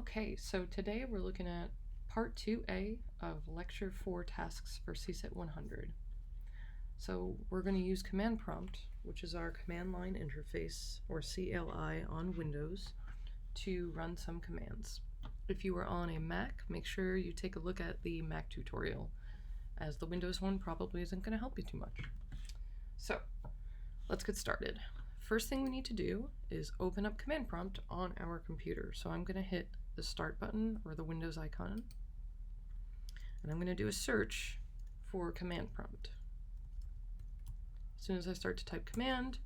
Okay, so today we're looking at Part 2A of Lecture 4 Tasks for CSET 100. So we're going to use Command Prompt, which is our command line interface, or CLI, on Windows to run some commands. If you are on a Mac, make sure you take a look at the Mac tutorial, as the Windows one probably isn't going to help you too much. So let's get started. First thing we need to do is open up Command Prompt on our computer. So I'm going to hit the Start button or the Windows icon, and I'm going to do a search for Command Prompt. As soon as I start to type command,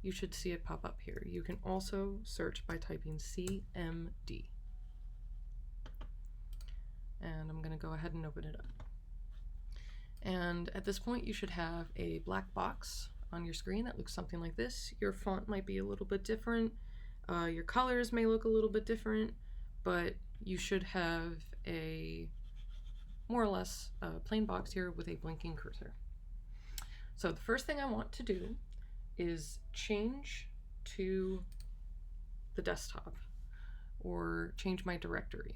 you should see it pop up here. You can also search by typing CMD. And I'm going to go ahead and open it up. And at this point, you should have a black box on your screen that looks something like this. Your font might be a little bit different. Your colors may look a little bit different, but you should have a more or less plain box here with a blinking cursor. So the first thing I want to do is change to the desktop or change my directory.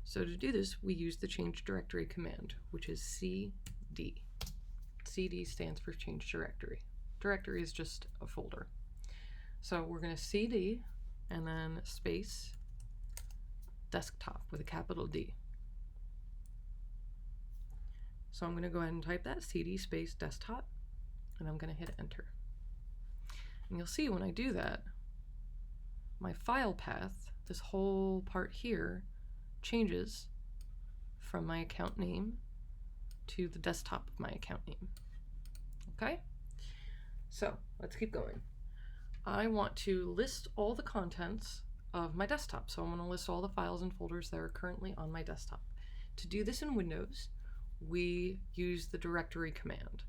So to do this, we use the change directory command, which is CD. CD stands for change directory. Directory is just a folder. So we're going to CD and then space desktop with a capital D. So I'm going to go ahead and type that, CD space desktop, and I'm going to hit enter. And you'll see when I do that, my file path, this whole part here, changes from my account name to the desktop of my account name. Okay? So let's keep going. I want to list all the contents of my desktop. So I'm going to list all the files and folders that are currently on my desktop. To do this in Windows, we use the directory command.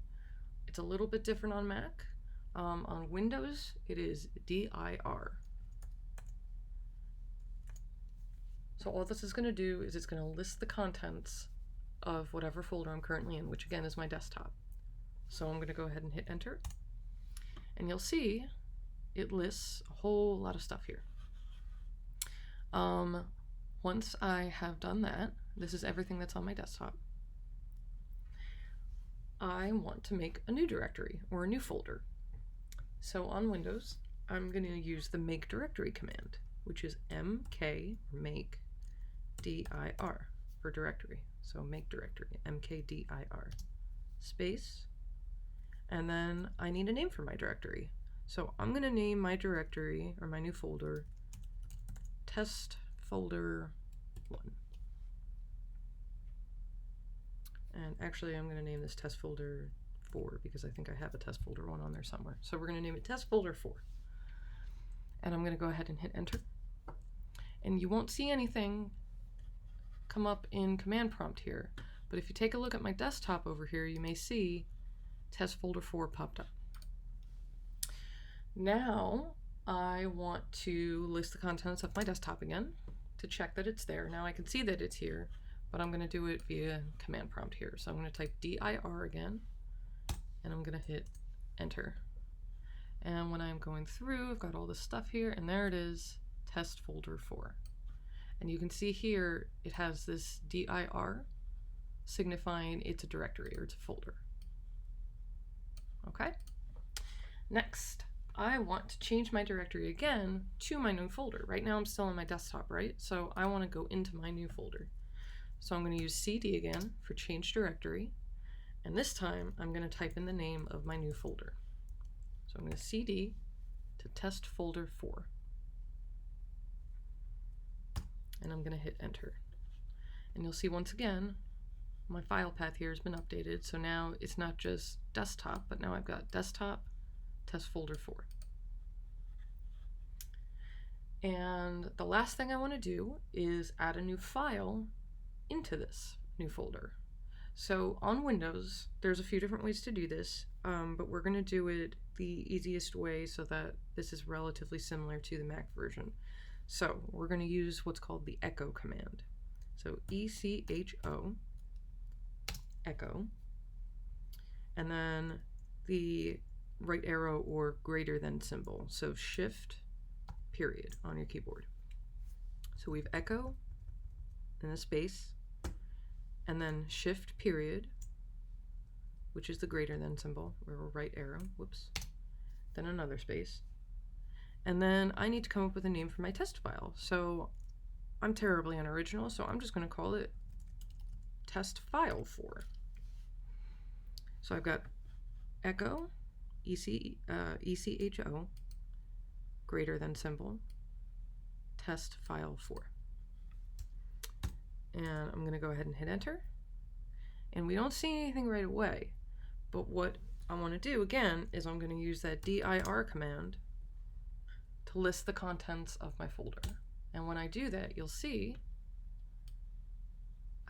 It's a little bit different on Mac. On Windows, it is dir. So all this is going to do is it's going to list the contents of whatever folder I'm currently in, which again is my desktop. So I'm going to go ahead and hit enter. And you'll see it lists a whole lot of stuff here. Once I have done that, this is everything that's on my desktop. I want to make a new directory or a new folder. So on Windows, I'm going to use the make directory command, which is mk or make dir for directory. So make directory, mkdir space. And then I need a name for my directory. So I'm going to name my directory, or my new folder, test folder 1. And actually I'm going to name this test folder 4 because I think I have a test folder 1 on there somewhere. So we're going to name it test folder 4. And I'm going to go ahead and hit enter. And you won't see anything come up in command prompt here. But if you take a look at my desktop over here, you may see test folder 4 popped up. Now I want to list the contents of my desktop again to check that it's there. Now I can see that it's here, but I'm going to do it via command prompt here. So I'm going to type dir again, and I'm going to hit enter. And when I'm going through, I've got all this stuff here, and there it is, test folder 4. And you can see here it has this dir signifying it's a directory or it's a folder. Okay, next I want to change my directory again to my new folder. Right now I'm still on my desktop, right? So I want to go into my new folder. So I'm going to use CD again for change directory, and this time I'm going to type in the name of my new folder. So I'm going to CD to test folder 4, and I'm going to hit enter. And you'll see once again my file path here has been updated, so now it's not just desktop, but now I've got desktop, test folder 4. And the last thing I want to do is add a new file into this new folder. So on Windows, there's a few different ways to do this, but we're going to do it the easiest way so that this is relatively similar to the Mac version. So we're going to use what's called the echo command. So ECHO, echo, and then the right arrow or greater than symbol. So shift period on your keyboard. So we've echo and a space, and then shift period, which is the greater than symbol, or right arrow, whoops, then another space. And then I need to come up with a name for my test file. So I'm terribly unoriginal, so I'm just going to call it testfile4. So I've got echo, ECHO, greater than symbol, testfile4. And I'm going to go ahead and hit enter. And we don't see anything right away, but what I want to do again is I'm going to use that dir command to list the contents of my folder. And when I do that, you'll see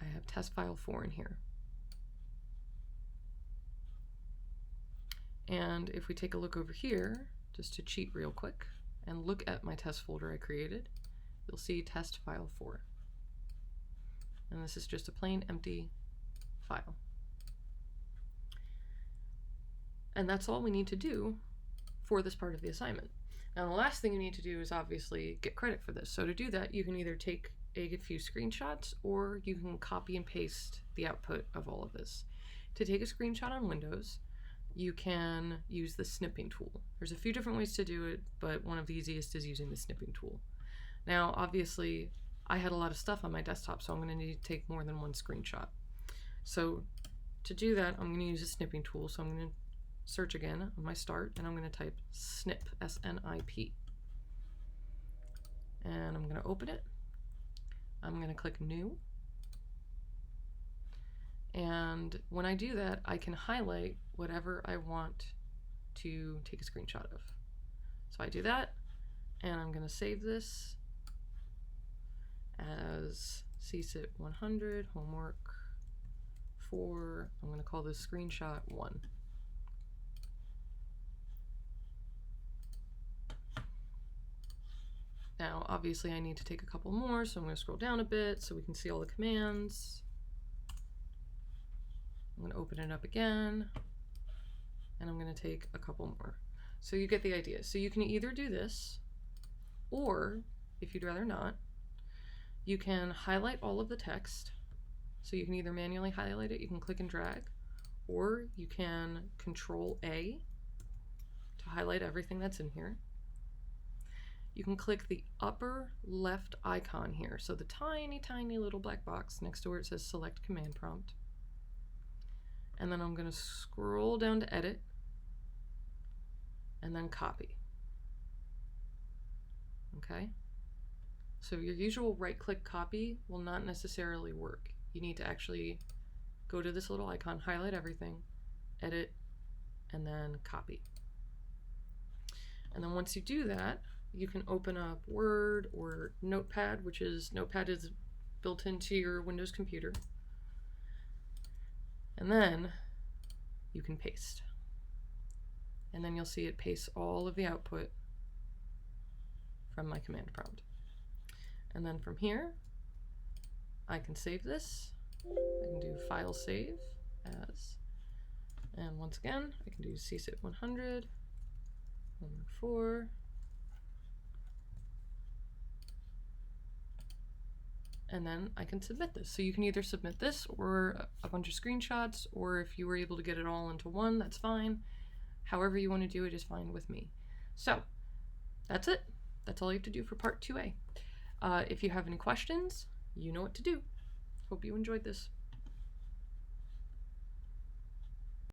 I have testfile4 in here. And if we take a look over here, just to cheat real quick, and look at my test folder I created, you'll see testfile4. And this is just a plain empty file. And that's all we need to do for this part of the assignment. Now the last thing you need to do is obviously get credit for this. So to do that, you can either take a few screenshots or you can copy and paste the output of all of this. To take a screenshot on Windows, you can use the snipping tool. There's a few different ways to do it, but one of the easiest is using the snipping tool. Now obviously I had a lot of stuff on my desktop, so I'm going to need to take more than one screenshot. So to do that, I'm going to use a snipping tool. So I'm going to search again on my start, and I'm going to type snip, S-N-I-P. And I'm going to open it. I'm going to click new. And when I do that, I can highlight whatever I want to take a screenshot of. So I do that, and I'm going to save this as CSIT 100 homework 4. I'm going to call this screenshot 1. Now obviously I need to take a couple more, so I'm going to scroll down a bit so we can see all the commands. I'm going to open it up again, and I'm going to take a couple more. So you get the idea. So you can either do this, or if you'd rather not, you can highlight all of the text. So you can either manually highlight it, you can click and drag, or you can Control A to highlight everything that's in here. You can click the upper left icon here, so the tiny, tiny little black box next to where it says Select Command Prompt. And then I'm going to scroll down to Edit, and then Copy. Okay? So your usual right-click copy will not necessarily work. You need to actually go to this little icon, highlight everything, edit, and then copy. And then once you do that, you can open up Word or Notepad, Notepad is built into your Windows computer. And then you can paste. And then you'll see it paste all of the output from my command prompt. And then from here, I can save this. I can do File Save As. And once again, I can do CSIT 100, homework 4. And then I can submit this. So you can either submit this or a bunch of screenshots, or if you were able to get it all into one, that's fine. However you want to do it is fine with me. So that's it. That's all you have to do for part 2A. If you have any questions, you know what to do. Hope you enjoyed this.